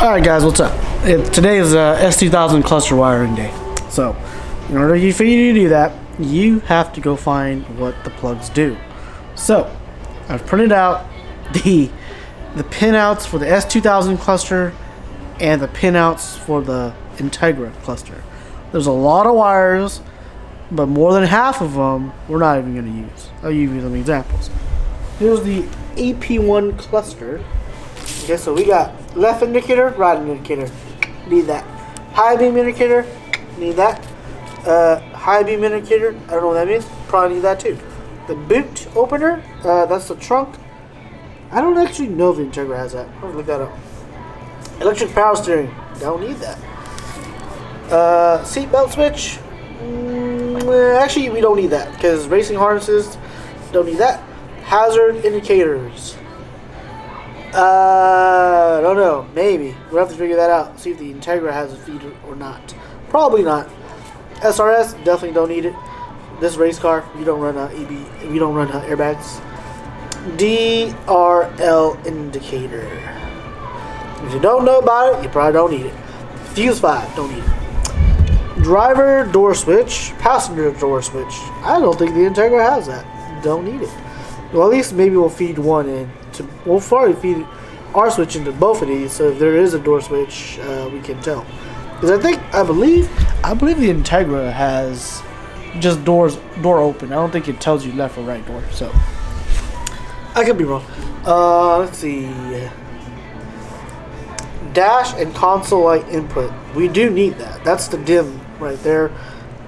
Alright guys, what's up? Today is S2000 cluster wiring day. So, in order for you to do that, you have to go find what the plugs do. So, I've printed out the pinouts for the S2000 cluster and the pinouts for the Integra cluster. There's a lot of wires, but more than half of them we're not even going to use. I'll give you some examples. Here's the AP1 cluster. Okay, so we got left indicator, right indicator. Need that. High beam indicator. Need that. High beam indicator. I don't know what that means. Probably need that too. The boot opener. That's the trunk. I don't actually know if the Integra has that. I'll look that up. Electric power steering. Don't need that. Seat belt switch. Actually, we don't need that because racing harnesses. Don't need that. Hazard indicators. I don't know. Maybe we'll have to figure that out. See if the Integra has a feeder or not. Probably not. SRS definitely don't need it. This race car, you don't run EB. You don't run airbags. DRL indicator. If you don't know about it, you probably don't need it. Fuse 5, don't need it. Driver door switch, passenger door switch. I don't think the Integra has that. Don't need it. Well, at least maybe we'll feed one in. We'll probably feed our switch into both of these, so if there is a door switch, we can tell. Because I believe the Integra has just door open. I don't think it tells you left or right door. So I could be wrong. Let's see. Dash and console light input. We do need that. That's the dim right there.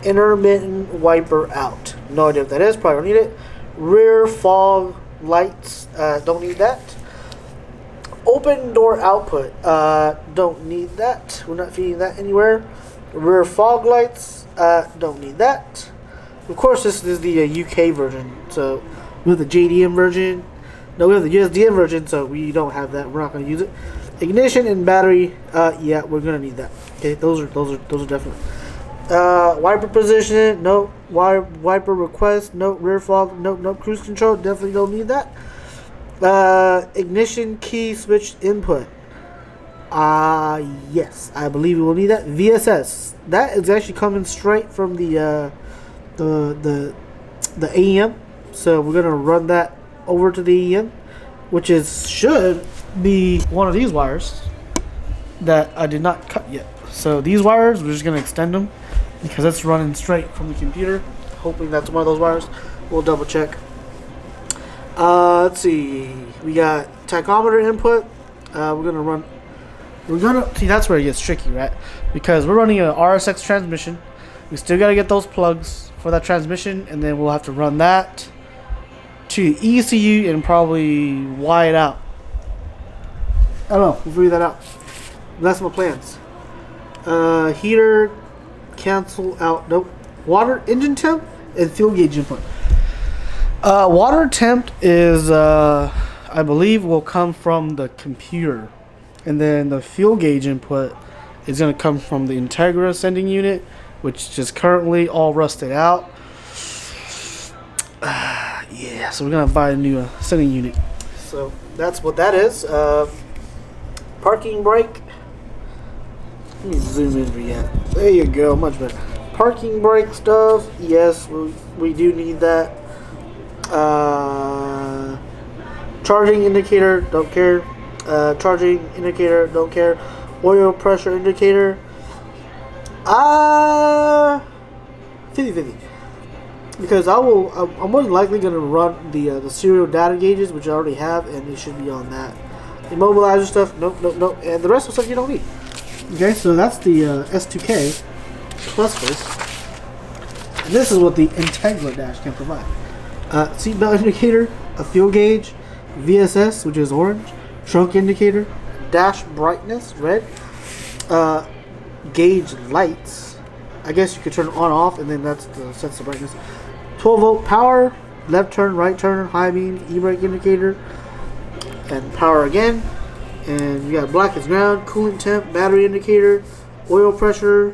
Intermittent wiper out. No idea what that is. Probably don't need it. Rear fog lights, don't need that. Open door output, don't need that. We're not feeding that anywhere. Rear fog lights, don't need that. Of course, this is the UK version, so we have the JDM version. No, we have the USDM version, so we don't have that. We're not going to use it. Ignition and battery, yeah, we're going to need that. Okay, those are definitely. Wiper position, no. Wiper request, no. Rear fog, no. No. Cruise control, definitely don't need that. Ignition key switch input. Yes, I believe we will need that. VSS, that is actually coming straight from the AEM, so we're gonna run that over to the AEM, which should be one of these wires that I did not cut yet. So these wires, we're just gonna extend them because it's running straight from the computer. Hoping that's one of those wires. We'll double check. Let's see. We got tachometer input. We're gonna see, that's where it gets tricky, right? Because we're running an RSX transmission. We still gotta get those plugs for that transmission, and then we'll have to run that to ECU and probably wire it out. I don't know. We'll figure that out. That's my plans. Heater cancel out. Nope. Water engine temp and fuel gauge input. Water temp is, I believe, will come from the computer, and then the fuel gauge input is going to come from the Integra sending unit, which is currently all rusted out. Yeah, so we're going to buy a new sending unit. So that's what that is. Parking brake. Let me zoom in for you. There you go, much better. Parking brake stuff, yes, we do need that. Charging indicator, don't care. Charging indicator, don't care. Oil pressure indicator, 50-50. Because I'm more than likely going to run the serial data gauges, which I already have, and it should be on that. Immobilizer stuff, nope. And the rest of the stuff you don't need. Okay, so that's the S2K cluster. And this is what the Integra dash can provide. Seatbelt indicator, a fuel gauge, VSS, which is orange, trunk indicator, dash brightness, red, gauge lights. I guess you could turn on off, and then that's the sets the brightness. 12-volt power, left turn, right turn, high beam, e-brake indicator, and power again. And you got black as ground, coolant temp, battery indicator, oil pressure,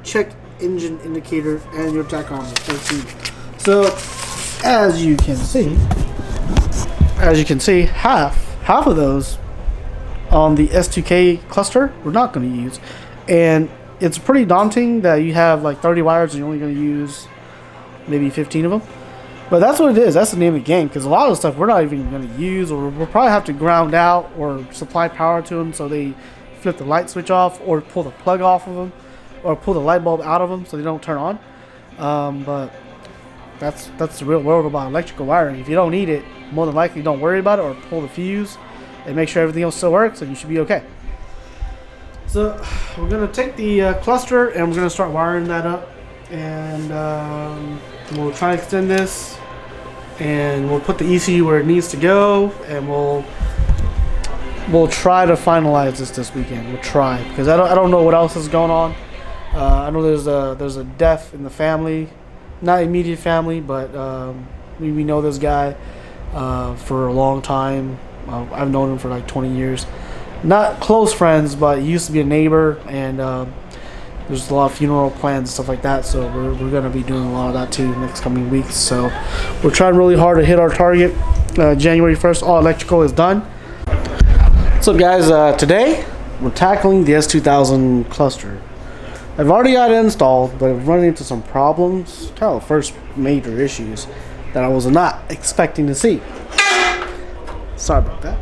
check engine indicator, and your tachometer. So as you can see, half of those on the S2K cluster, we're not going to use. And it's pretty daunting that you have like 30 wires and you're only going to use maybe 15 of them. But that's what it is. That's the name of the game, because a lot of the stuff we're not even going to use, or we'll probably have to ground out or supply power to them so they flip the light switch off, or pull the plug off of them, or pull the light bulb out of them so they don't turn on. But that's the real world about electrical wiring. If you don't need it, more than likely don't worry about it, or pull the fuse and make sure everything else still works, and you should be okay. So we're going to take the cluster and we're going to start wiring that up, and we'll try to extend this, and we'll put the ECU where it needs to go, and we'll try to finalize this weekend. We'll try, because I don't know what else is going on. I know there's a death in the family, not immediate family, but we know this guy for a long time. I've known him for like 20 years. Not close friends, but he used to be a neighbor, and there's a lot of funeral plans and stuff like that, so we're going to be doing a lot of that too next coming weeks. So we're trying really hard to hit our target. January 1st, all electrical is done. What's up, guys? Today we're tackling the S2000 cluster. I've already got it installed, but I've run into some problems, kind of the first major issues that I was not expecting to see. Sorry about that.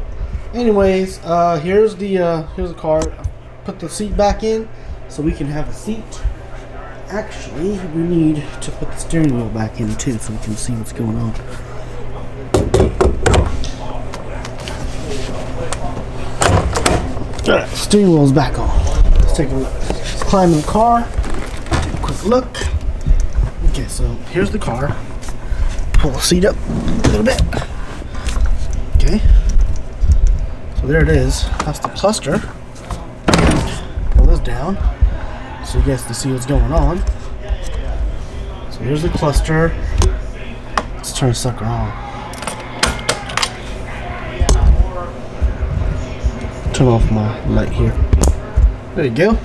Anyways, here's the card. Put the seat back in so we can have a seat. Actually, we need to put the steering wheel back in too so we can see what's going on. Alright, steering wheel's back on. Let's take a look. Let's climb in the car. Quick look. Okay, so here's the car. Pull the seat up a little bit. Okay. So there it is. That's the cluster. Pull this down so you guys can see what's going on. So here's the cluster. Let's turn the sucker on. Turn off my light here. There you go.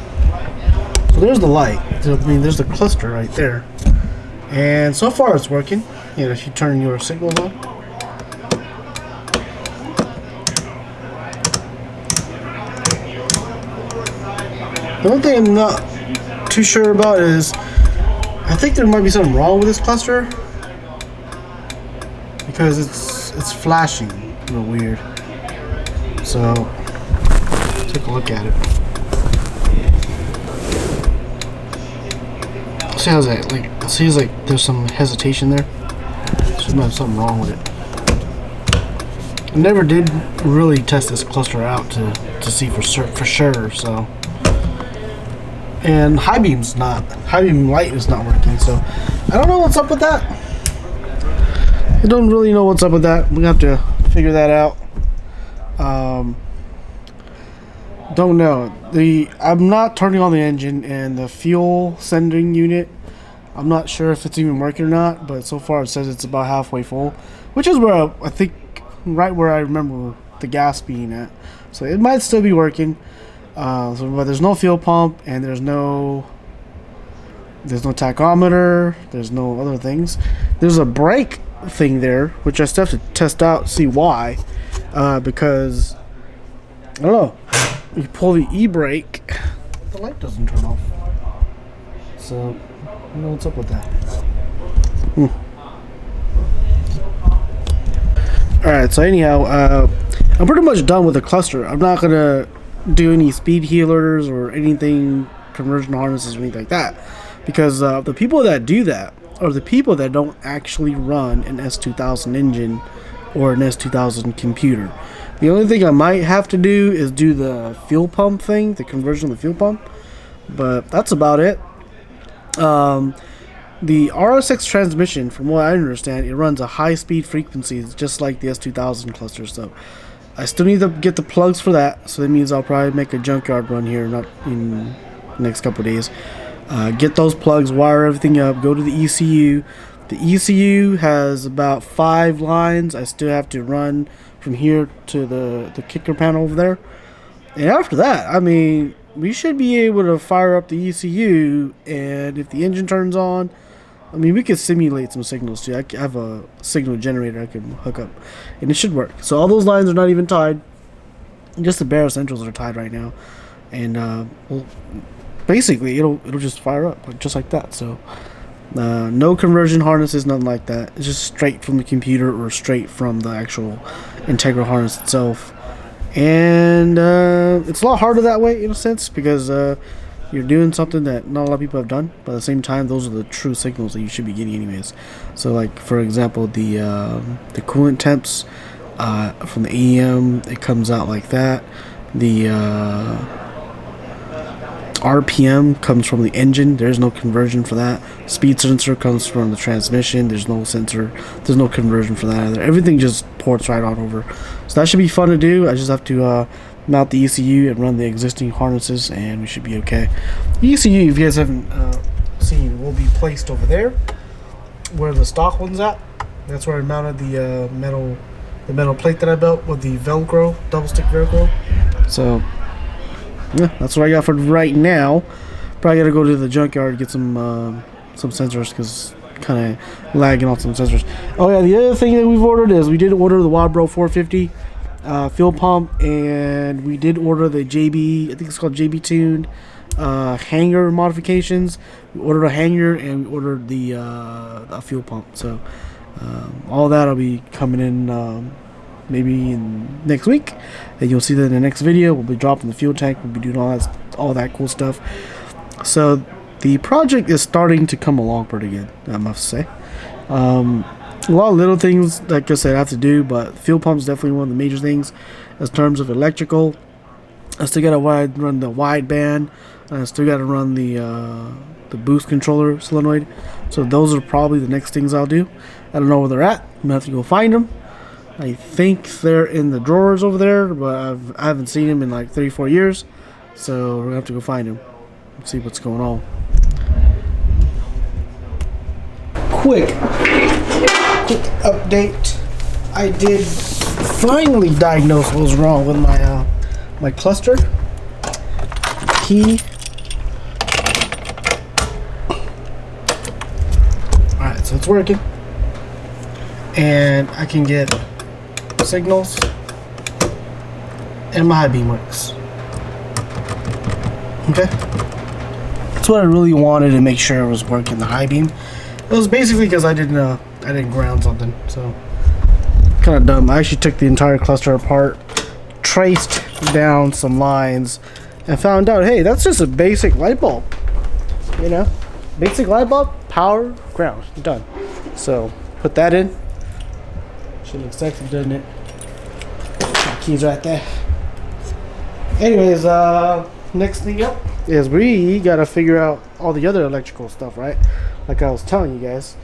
So there's the light. I mean, there's the cluster right there. And so far it's working. You know, if you turn your signals on. The one thing I'm not too sure about is I think there might be something wrong with this cluster, because it's flashing real weird. So take a look at it. See how's that? Like, it seems like there's some hesitation there. There might have something wrong with it. I never did really test this cluster out to see for sure. So. And high beam light is not working, so I don't know what's up with that. I don't really know what's up with that. We're gonna have to figure that out. Don't know. I'm not turning on the engine, and the fuel sending unit, I'm not sure if it's even working or not, but so far it says it's about halfway full, which is where I think right where I remember the gas being at. So it might still be working. But there's no fuel pump, and there's no tachometer, there's no other things. There's a brake thing there, which I still have to test out, see why, because I don't know, you pull the e-brake, the light doesn't turn off, so I don't know what's up with that. Alright, so anyhow, I'm pretty much done with the cluster. I'm not gonna do any speed healers or anything, conversion harnesses or anything like that, because the people that do that are the people that don't actually run an S2000 engine or an S2000 computer. The only thing I might have to do is do the fuel pump thing, the conversion of the fuel pump, but that's about it. The RSX transmission, from what I understand, it runs a high speed frequency just like the S2000 cluster, so I still need to get the plugs for that, so that means I'll probably make a junkyard run here not in the next couple of days. Get those plugs, wire everything up, go to the ECU. The ECU has about 5 lines. I still have to run from here to the kicker panel over there. And after that, I mean, we should be able to fire up the ECU, and if the engine turns on, I mean, we could simulate some signals too. I have a signal generator I can hook up, and it should work. So all those lines are not even tied. just the bare essentials are tied right now, and well, basically it'll just fire up just like that. So no conversion harnesses, nothing like that. It's just straight from the computer or straight from the actual integral harness itself. And it's a lot harder that way in a sense, because you're doing something that not a lot of people have done, but at the same time those are the true signals that you should be getting anyways. So like for example, the coolant temps from the AEM, it comes out like that. The RPM comes from the engine. There's no conversion for that. Speed sensor comes from the transmission. There's no sensor. There's no conversion for that either. Everything just ports right on over. So that should be fun to do. I just have to mount the ECU and run the existing harnesses, and we should be okay. The ECU, if you guys haven't seen, will be placed over there where the stock one's at. That's where I mounted the metal plate that I built with the Velcro, double stick Velcro. So yeah, that's what I got for right now. Probably gotta go to the junkyard and get some sensors, because kind of lagging on some sensors. Oh yeah, the other thing that we've ordered is we did order the Wabro 450 fuel pump, and we did order the JB, I think it's called JB tuned hanger modifications. We ordered a hanger and we ordered the a fuel pump. So all that'll be coming in maybe in next week, and you'll see that in the next video. We'll be dropping the fuel tank. We'll be doing all that cool stuff. So the project is starting to come along pretty good, I must say. A lot of little things, like I said, I have to do, but fuel pump is definitely one of the major things. In terms of electrical, I still got to run the wideband. I still got to run the boost controller solenoid. So those are probably the next things I'll do. I don't know where they're at. I'm gonna have to go find them. I think they're in the drawers over there, but I haven't seen them in like 3-4 years. So we're gonna have to go find them and see what's going on. Quick update. I did finally diagnose what was wrong with my cluster key. Alright, so it's working, and I can get signals, and my high beam works. Okay, that's what I really wanted to make sure it was working. The high beam. It was basically because I didn't ground something, so kind of dumb. I actually took the entire cluster apart, traced down some lines, and found out, hey, that's just a basic light bulb. You know, basic light bulb, power, ground, done. So put that in. Should look sexy, doesn't it? Keys right there. Anyways, next thing up is we gotta figure out all the other electrical stuff, right? Like I was telling you guys,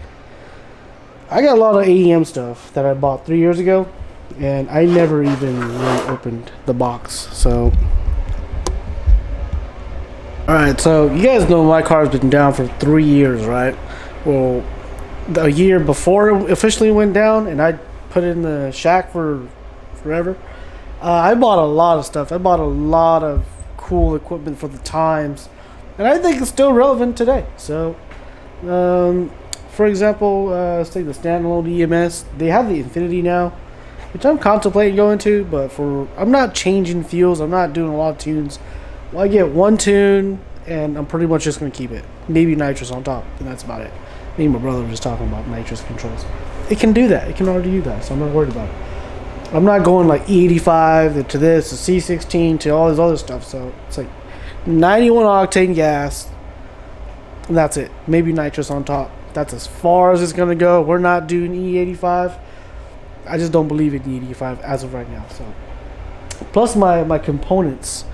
I got a lot of AEM stuff that I bought 3 years ago, and I never even really opened the box. So alright, so you guys know my car's been down for 3 years, right? Well, the year before it officially went down and I put it in the shack for forever, I bought a lot of stuff. I bought a lot of cool equipment for the times, and I think it's still relevant today. So for example, let's take the standalone EMS. They have the Infinity now, which I'm contemplating going to, but I'm not changing fuels. I'm not doing a lot of tunes. Well, I get one tune, and I'm pretty much just going to keep it. Maybe nitrous on top, and that's about it. Me and my brother were just talking about nitrous controls. It can do that. It can already do that, so I'm not worried about it. I'm not going like E85 to this, to C16, to all this other stuff. So it's like 91 octane gas, and that's it. Maybe nitrous on top. That's as far as it's going to go. We're not doing E85. I just don't believe in E85 as of right now. So plus my components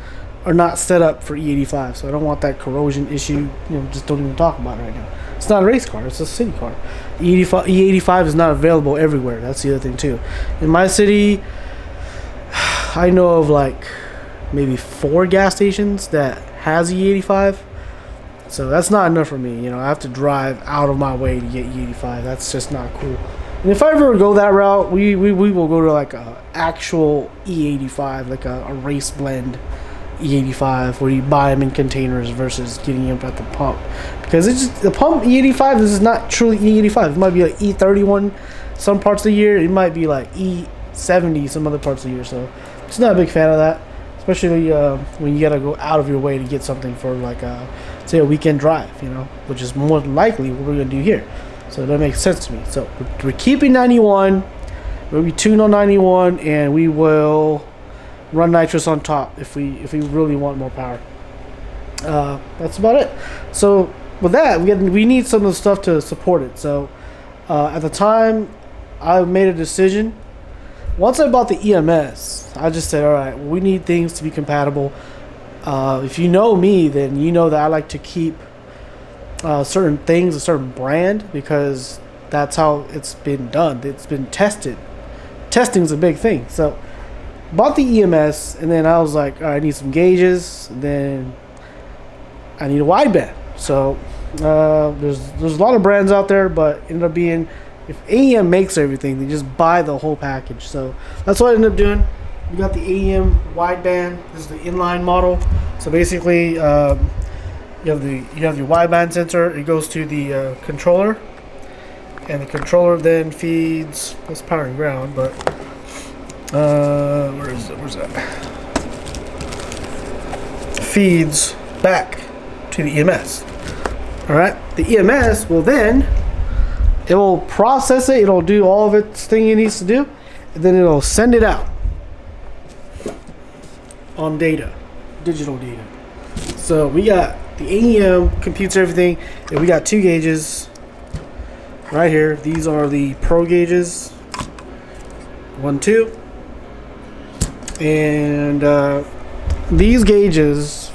are not set up for E85, so I don't want that corrosion issue. You know, just don't even talk about it right now. It's not a race car, it's a city car. E85 is not available everywhere. That's the other thing too. In my city, I know of like maybe 4 gas stations that has E85. So that's not enough for me. You know, I have to drive out of my way to get E85. That's just not cool. And if I ever go that route, we will go to like a actual E85, like a race blend E85, where you buy them in containers versus getting them at the pump. Because it's just, the pump E85, this is not truly E85. It might be like E31 some parts of the year. It might be like E70 some other parts of the year. So Just not a big fan of that, especially when you gotta go out of your way to get something for like say a weekend drive, which is more than likely what we're gonna do here. So that makes sense to me. So we're keeping 91. We'll be tuned on 91, and we will run nitrous on top if we really want more power. That's about it. So with that, we need some of the stuff to support it. So at the time, I made a decision. Once I bought the EMS, I just said, all right, we need things to be compatible. If you know me, then you know that I like to keep certain things, a certain brand, because that's how it's been done. It's been tested. Testing is a big thing. So bought the EMS, and then I was like, all right, I need some gauges, and then I need a wideband. So there's a lot of brands out there, but ended up being, if AEM makes everything, they just buy the whole package. So that's what I ended up doing. We got the AEM wideband. This is the inline model. So basically, you have your wideband sensor. It goes to the controller, and the controller then feeds. That's power and ground, but where is it? Where's that? Feeds back to the EMS. All right. The EMS will then, it will process it. It'll do all of its thing it needs to do, and then it'll send it out on data, digital data. So we got the AEM computes everything, and we got two gauges right here. These are the Pro gauges, 1, 2, and these gauges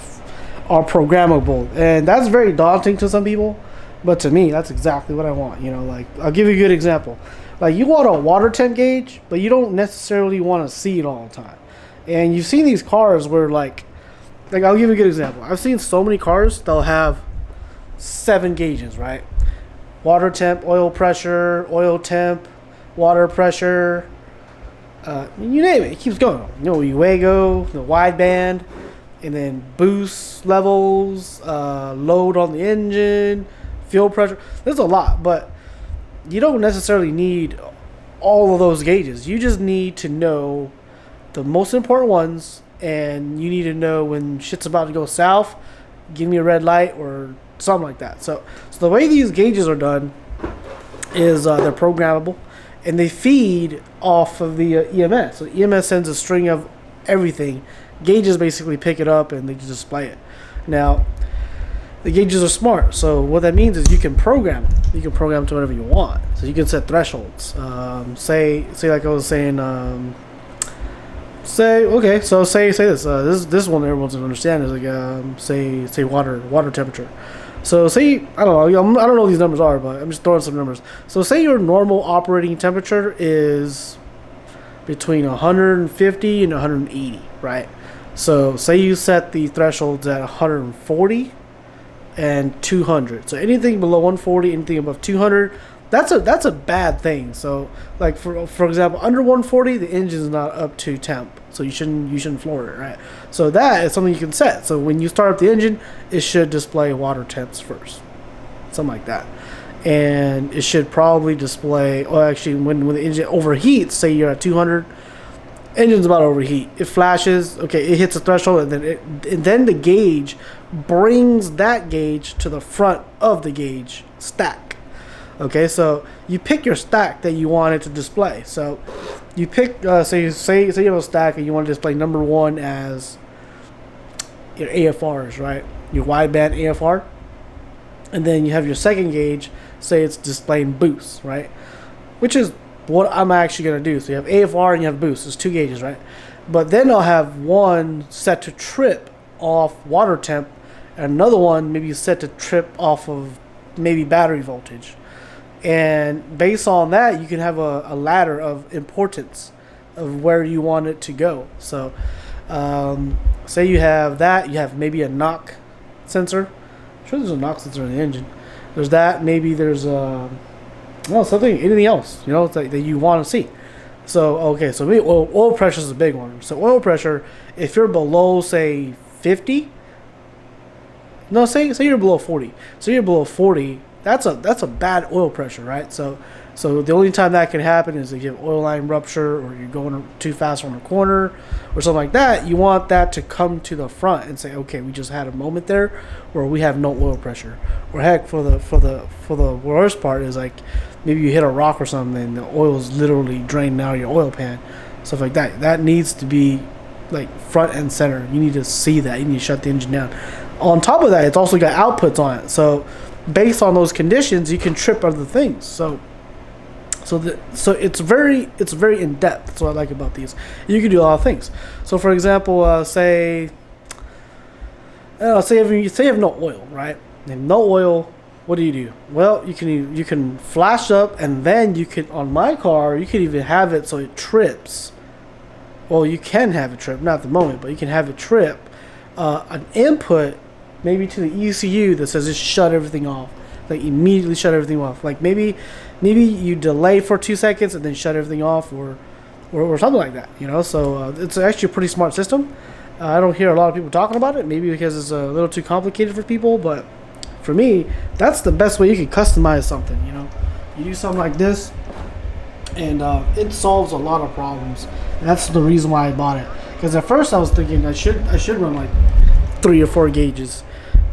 are programmable, and that's very daunting to some people. But to me, that's exactly what I want. Like, I'll give you a good example. Like, you want a water temp gauge, but you don't necessarily want to see it all the time. And you've seen these cars where, like I'll give you a good example. I've seen so many cars, they'll have 7 gauges, right? Water temp, oil pressure, oil temp, water pressure, you name it. It keeps going. Uego, the wideband, and then boost levels, load on the engine, fuel pressure. There's a lot, but you don't necessarily need all of those gauges. You just need to know the most important ones, and you need to know when shit's about to go south, give me a red light or something like that. So the way these gauges are done is they're programmable, and they feed off of the EMS. So EMS sends a string of everything. Gauges basically pick it up and they just display it. Now, the gauges are smart, so what that means is you can program them. You can program them to whatever you want. So you can set thresholds. Say like I was saying. Say this one everyone's gonna understand is like say water temperature. So say I don't know what these numbers are, but I'm just throwing some numbers. So say your normal operating temperature is between 150 and 180, right? So say you set the thresholds at 140 and 200. So anything below 140, anything above 200, that's a bad thing. So like for example, under 140, the engine's not up to temp, so you shouldn't floor it, right? So that is something you can set. So when you start up the engine, it should display water temps first, something like that, and it should probably display. Or actually, when the engine overheats, say you're at 200, engine's about to overheat. It flashes. Okay, it hits a threshold, and then the gauge brings that gauge to the front of the gauge stack. Okay, so you pick your stack that you want it to display. So you pick, say you have a stack and you want to display number 1 as your AFRs, right? Your wideband AFR. And then you have your second gauge, say it's displaying boost, right? Which is what I'm actually going to do. So you have AFR and you have boost. There's 2 gauges, right? But then I'll have one set to trip off water temp, and another one maybe set to trip off of maybe battery voltage. And based on that, you can have a ladder of importance of where you want it to go. So say you have that, you have maybe a knock sensor. I'm sure there's a knock sensor in the engine. There's that. Maybe there's anything else, that you want to see. So, okay, so maybe oil pressure is a big one. So oil pressure, if you're below, say, 50, no, say you're below 40. So you're below 40, that's a bad oil pressure, right? So the only time that can happen is if you have oil line rupture or you're going too fast on a corner or something like that. You want that to come to the front and say, okay, we just had a moment there where we have no oil pressure. Or heck, for the worst part is like maybe you hit a rock or something and the oil is literally drained out of your oil pan, stuff like that. That needs to be like front and center. You need to see that. You need to shut the engine down. On top of that, it's also got outputs on it. So based on those conditions, you can trip other things. So it's very in depth. That's what I like about these. You can do a lot of things. So for example, say if you have no oil, right? And no oil, what do? Well, you can flash up, and then you can, on my car, you can even have it so it trips. Well, you can have it trip, not at the moment, but you can have it trip an input maybe to the ECU that says just shut everything off. Like immediately shut everything off. Like maybe you delay for 2 seconds and then shut everything off, or something like that. You know, so it's actually a pretty smart system. I don't hear a lot of people talking about it, maybe because it's a little too complicated for people, but for me, that's the best way you can customize something. You know, you do something like this, and it solves a lot of problems. And that's the reason why I bought it. Because at first I was thinking I should run like 3 or 4 gauges.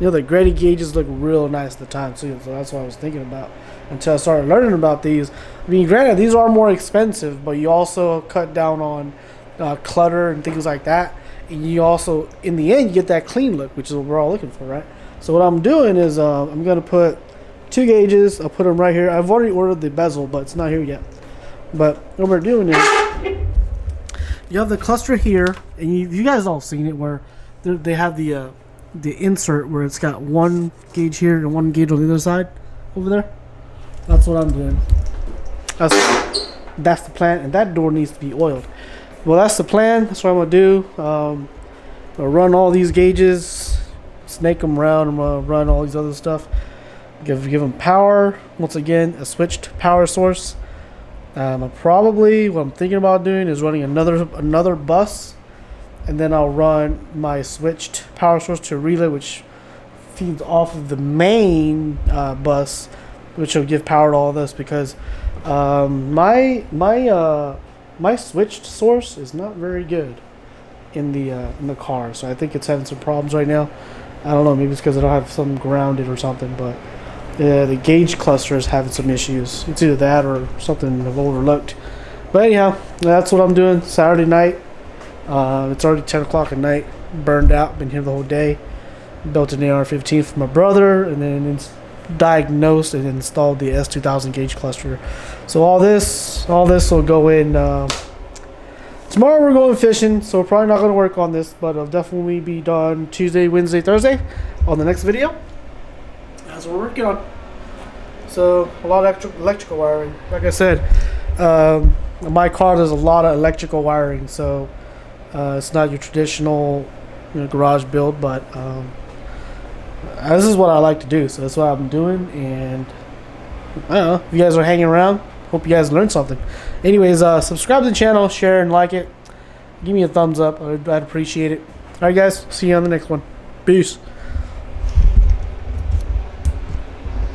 You know, the graded gauges look real nice at the time too, so that's what I was thinking about until I started learning about these. I mean, granted, these are more expensive, but you also cut down on clutter and things like that. And you also, in the end, you get that clean look, which is what we're all looking for, right? So what I'm doing is I'm going to put 2 gauges. I'll put them right here. I've already ordered the bezel, but it's not here yet. But what we're doing is you have the cluster here, and you guys all seen it where they have the insert where it's got 1 gauge here and 1 gauge on the other side over there. That's what I'm doing. That's the plan, and that door needs to be oiled. Well, that's the plan. That's what I'm gonna do. I'll run all these gauges, snake them around. I'm gonna run all these other stuff. Give them power. Once again, a switched power source. Probably what I'm thinking about doing is running another bus, and then I'll run my switched power source to a relay, which feeds off of the main bus, which will give power to all this. Because my switched source is not very good in the car, so I think it's having some problems right now. I don't know, maybe it's because I don't have something grounded or something, but the gauge cluster is having some issues. It's either that or something I've overlooked. But anyhow, that's what I'm doing Saturday night. It's already 10 o'clock at night. Burned out, been here the whole day. Built an AR-15 for my brother, and then diagnosed and installed the S2000 gauge cluster. So all this will go in. Tomorrow we're going fishing, so we're probably not going to work on this, but it'll definitely be done Tuesday, Wednesday, Thursday on the next video. That's what we're working on. So a lot of electrical wiring. Like I said, my car does a lot of electrical wiring, so it's not your traditional garage build, but this is what I like to do, so that's what I'm doing. And I don't know, if you guys are hanging around, hope you guys learned something. Anyways, subscribe to the channel, share and like it, give me a thumbs up. I'd appreciate it. Alright guys, see you on the next one. Peace.